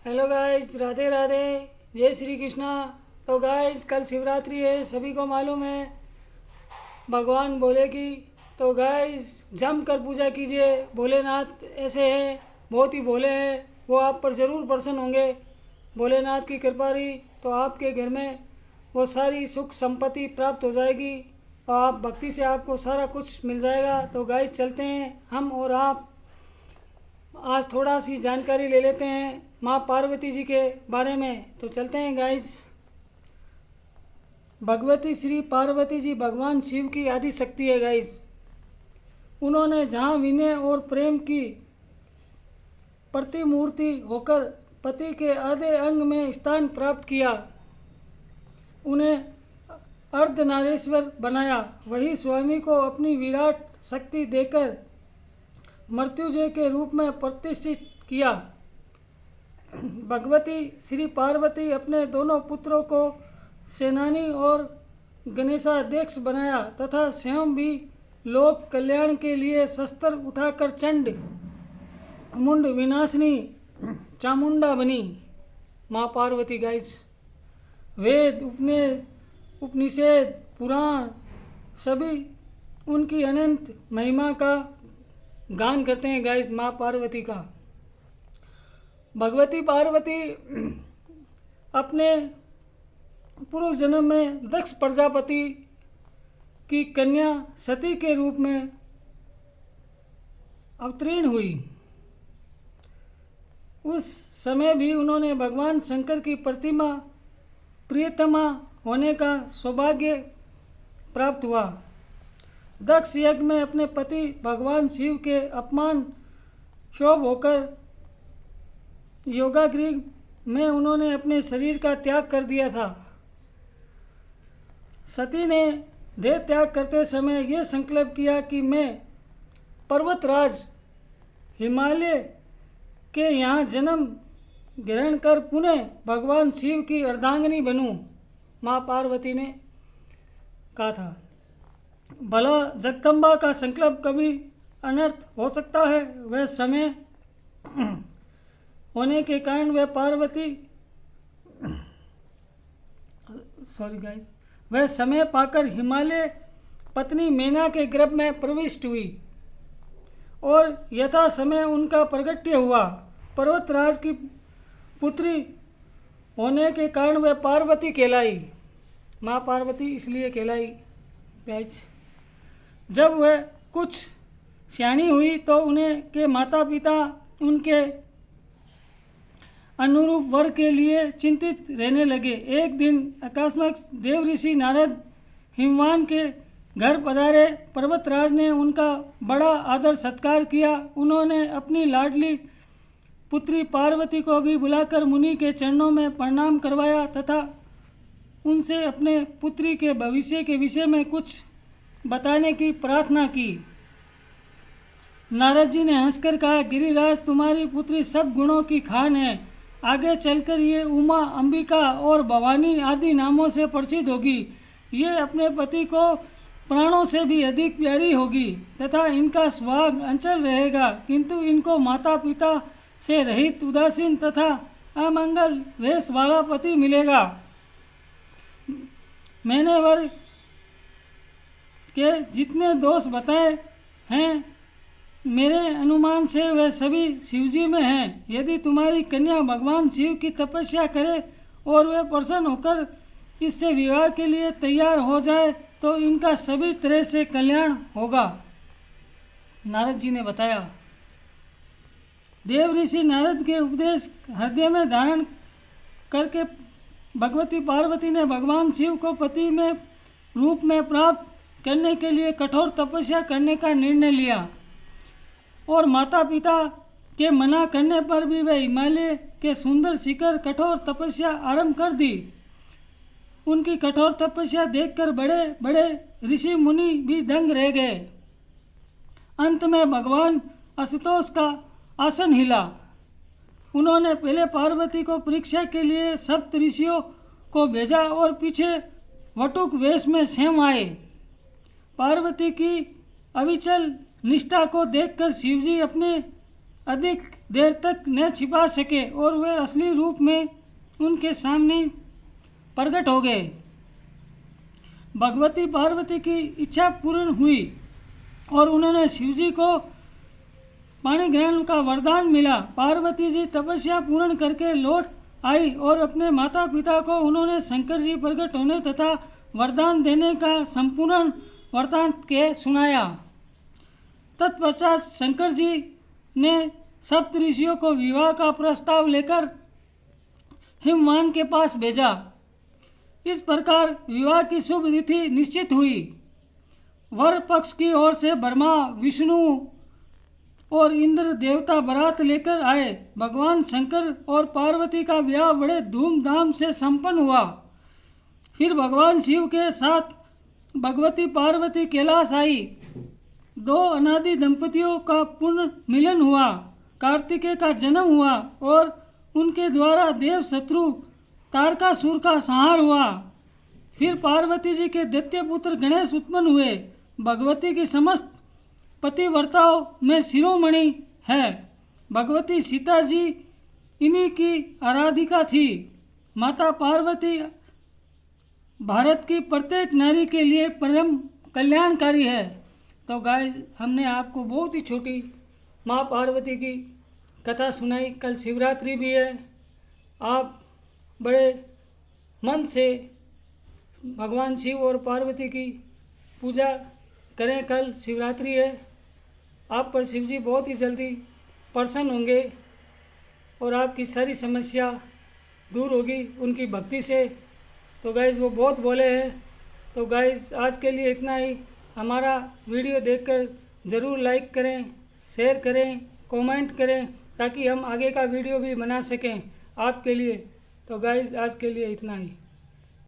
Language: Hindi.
हेलो गाइस, राधे राधे, जय श्री कृष्णा। तो गाइस, कल शिवरात्रि है, सभी को मालूम है। भगवान भोले की तो गाइस जम कर पूजा कीजिए। भोलेनाथ ऐसे हैं, बहुत ही भोले हैं, वो आप पर ज़रूर प्रसन्न होंगे। भोलेनाथ की कृपा रही तो आपके घर में वो सारी सुख संपत्ति प्राप्त हो जाएगी और आप भक्ति से आपको सारा कुछ मिल जाएगा। तो गाइस चलते हैं हम और आप, आज थोड़ा सी जानकारी ले लेते हैं माँ पार्वती जी के बारे में। तो चलते हैं गाइस। भगवती श्री पार्वती जी भगवान शिव की आदि शक्ति है गाइस। उन्होंने जहाँ विनय और प्रेम की प्रतिमूर्ति होकर पति के आधे अंग में स्थान प्राप्त किया, उन्हें अर्धनारीश्वर बनाया। वही स्वामी को अपनी विराट शक्ति देकर मृत्युंजय के रूप में प्रतिष्ठित किया। भगवती श्री पार्वती अपने दोनों पुत्रों को सेनानी और गणेशाध्यक्ष बनाया तथा स्वयं भी लोक कल्याण के लिए शस्त्र उठाकर चंड मुंड विनाशिनी चामुंडा बनी माँ पार्वती गाइस। वेद उपनिषद पुराण सभी उनकी अनंत महिमा का गान करते हैं गाइस। माँ पार्वती का भगवती पार्वती अपने पूर्व जन्म में दक्ष प्रजापति की कन्या सती के रूप में अवतीर्ण हुई। उस समय भी उन्होंने भगवान शंकर की प्रतिमा प्रियतमा होने का सौभाग्य प्राप्त हुआ। दक्ष यज्ञ में अपने पति भगवान शिव के अपमान क्षोभ होकर योगाग्नि में उन्होंने अपने शरीर का त्याग कर दिया था। सती ने देह त्याग करते समय यह संकल्प किया कि मैं पर्वतराज हिमालय के यहाँ जन्म ग्रहण कर पुनः भगवान शिव की अर्धांगिनी बनूं। माँ पार्वती ने कहा था। भला जगदम्बा का संकल्प कभी अनर्थ हो सकता है। वह समय होने के कारण वह समय पाकर हिमालय पत्नी मैना के गर्भ में प्रविष्ट हुई और यथा समय उनका प्रगट्य हुआ। पर्वतराज की पुत्री होने के कारण वह पार्वती कहलाई। माँ पार्वती इसलिए कहलाई गाइस। जब वह कुछ सियाणी हुई तो उन्हें के माता पिता उनके अनुरूप वर के लिए चिंतित रहने लगे। एक दिन अकस्मात देव ऋषि नारद हिमवान के घर पधारे। पर्वतराज ने उनका बड़ा आदर सत्कार किया। उन्होंने अपनी लाडली पुत्री पार्वती को भी बुलाकर मुनि के चरणों में प्रणाम करवाया तथा उनसे अपने पुत्री के भविष्य के विषय में कुछ बताने की प्रार्थना की। नारद जी ने हंसकर कहा, गिरिराज तुम्हारी पुत्री सब गुणों की खान है। आगे चलकर ये उमा, अंबिका और भवानी आदि नामों से प्रसिद्ध होगी। ये अपने पति को प्राणों से भी अधिक प्यारी होगी तथा इनका सुहाग अंचल रहेगा, किंतु इनको माता पिता से रहित उदासीन तथा अमंगल वेश वाला पति मिलेगा। मैंने वर के जितने दोष बताए हैं मेरे अनुमान से वह सभी शिवजी में हैं। यदि तुम्हारी कन्या भगवान शिव की तपस्या करे और वह प्रसन्न होकर इससे विवाह के लिए तैयार हो जाए तो इनका सभी तरह से कल्याण होगा। नारद जी ने बताया। देव ऋषि नारद के उपदेश हृदय में धारण करके भगवती पार्वती ने भगवान शिव को पति में रूप में प्राप्त करने के लिए कठोर तपस्या करने का निर्णय लिया और माता पिता के मना करने पर भी वह हिमालय के सुंदर शिखर कठोर तपस्या आरंभ कर दी। उनकी कठोर तपस्या देखकर बड़े बड़े ऋषि मुनि भी दंग रह गए। अंत में भगवान आशुतोष का आसन हिला। उन्होंने पहले पार्वती को परीक्षा के लिए सप्त ऋषियों को भेजा और पीछे वटुक वेश में स्वयं आए। पार्वती की अविचल निष्ठा को देखकर शिवजी अपने अधिक देर तक न छिपा सके और वे असली रूप में उनके सामने प्रकट हो गए। भगवती पार्वती की इच्छा पूर्ण हुई और उन्होंने शिवजी को पाणी ग्रहण का वरदान मिला। पार्वती जी तपस्या पूर्ण करके लौट आई और अपने माता पिता को उन्होंने शंकर जी प्रकट होने तथा वरदान देने का संपूर्ण वृत्तांत के सुनाया। तत्पश्चात शंकर जी ने सप्त ऋषियों को विवाह का प्रस्ताव लेकर हिमवान के पास भेजा। इस प्रकार विवाह की शुभ तिथि निश्चित हुई। वर पक्ष की ओर से ब्रह्मा, विष्णु और इंद्र देवता बारात लेकर आए। भगवान शंकर और पार्वती का विवाह बड़े धूमधाम से संपन्न हुआ। फिर भगवान शिव के साथ भगवती पार्वती कैलाश आई। दो अनादि दंपतियों का पुनः मिलन हुआ। कार्तिकेय का जन्म हुआ और उनके द्वारा देव शत्रु तारकासुर का संहार हुआ। फिर पार्वती जी के दैत्य पुत्र गणेश उत्पन्न हुए। भगवती की समस्त पतिव्रताओं में शिरोमणि है। भगवती सीता जी इन्हीं की आराधिका थी। माता पार्वती भारत की प्रत्येक नारी के लिए परम कल्याणकारी है। तो गाइस, हमने आपको बहुत ही छोटी माँ पार्वती की कथा सुनाई। कल शिवरात्रि भी है। आप बड़े मन से भगवान शिव और पार्वती की पूजा करें। कल शिवरात्रि है। आप पर शिव जी बहुत ही जल्दी प्रसन्न होंगे और आपकी सारी समस्या दूर होगी उनकी भक्ति से। तो गाइस, वो बहुत बोले हैं। तो गाइस, आज के लिए इतना ही। हमारा वीडियो देखकर ज़रूर लाइक करें, शेयर करें, कमेंट करें, ताकि हम आगे का वीडियो भी बना सकें आपके लिए। तो गाइस, आज के लिए इतना ही।